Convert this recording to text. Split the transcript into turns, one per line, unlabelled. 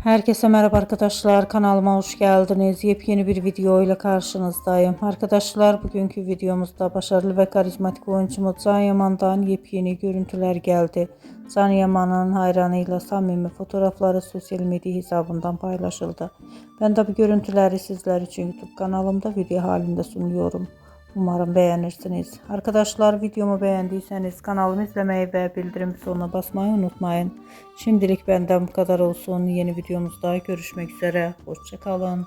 Herkese merhaba arkadaşlar, kanalıma hoş geldiniz. Yepyeni bir video ile karşınızdayım. Arkadaşlar, bugünkü videomuzda başarılı ve karizmatik oyuncumuz Can Yaman'dan yepyeni görüntüler geldi. Can Yaman'ın hayranıyla samimi fotoğrafları sosyal medya hesabından paylaşıldı. Ben de bu görüntüleri sizler için YouTube kanalımda video halinde sunuyorum. Umarım beğenirsiniz. Arkadaşlar, videomu beğendiyseniz kanalımı izlemeyi ve bildirim butonuna basmayı unutmayın. Şimdilik benden bu kadar olsun. Yeni videomuzda görüşmek üzere. Hoşça kalın.